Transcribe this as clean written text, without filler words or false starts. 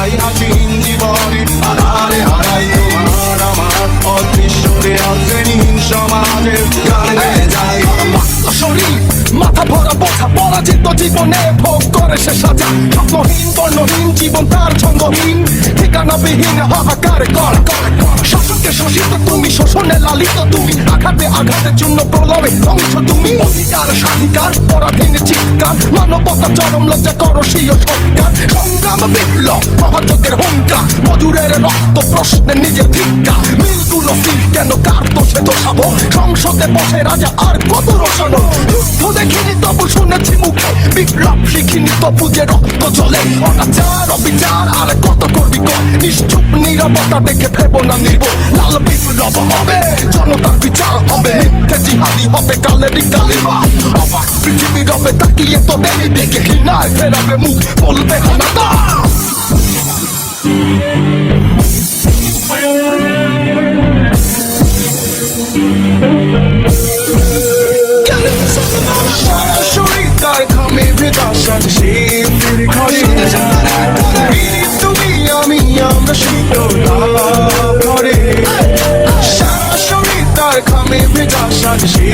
হারাই হাসিহীন জীবনে, আধারে হারাই তোমার আমার অদৃশ্যতে অশ্রেণীহীন সমাজের গানে গেয়ে যায়। শরীর মাথা ভরা বোঝা, পরাজিত জীবনে ভোগ করে সে সাজা। স্বপ্নহীন বর্ণহীন জীবন তার ছন্দহীন, ঠিকানাবিহীন হাহাকারে কর। শাসনকে শোষিত তুমি, শোষণে লালিত তুমি, আঘাতে আঘাতের জন্য প্রলয়ে ধ্বংস তুমি। অধিকার স্বাধিকার পরাধীন চিৎকার, মানবতা চরম লজ্জা করো স্বীয় সৎকার। সংগ্রাম বিপ্লব মহাযজ্ঞের হুঙ্কার, মজুরের রক্ত প্রশ্নে নিজের ভিক্ষা। মিলগুলো ফির কেন কার দোষে দোষাবো, সংসদে বসে রাজা আর কত রসানো। যুদ্ধ দেখিনি তবু শুনেছি মুখে, বিপ্লব শিখিনি তবু যে রক্ত চলে। অনাচার অবিচার আর কত করবি কর, নিশ্চুপ নীরবতা দেখে ভেবো না নিব। লাল বিপ্লব হবে, জনতার বিচার হবে, মিথ্যে জিহাদি হবে কালেরই কালিমা। অবাক পৃথিবী রবে তাকিয়ে তোদের দিকে, ঘৃণায় ফেরাবে মুখ বলবে হানাদা। তার খামে ভেজা সাজে সে ফিরে ঘরে, তুমি আমি আমরা শীতল ঘরে। সারা শরীর তার খামে ভেজা সাজে সে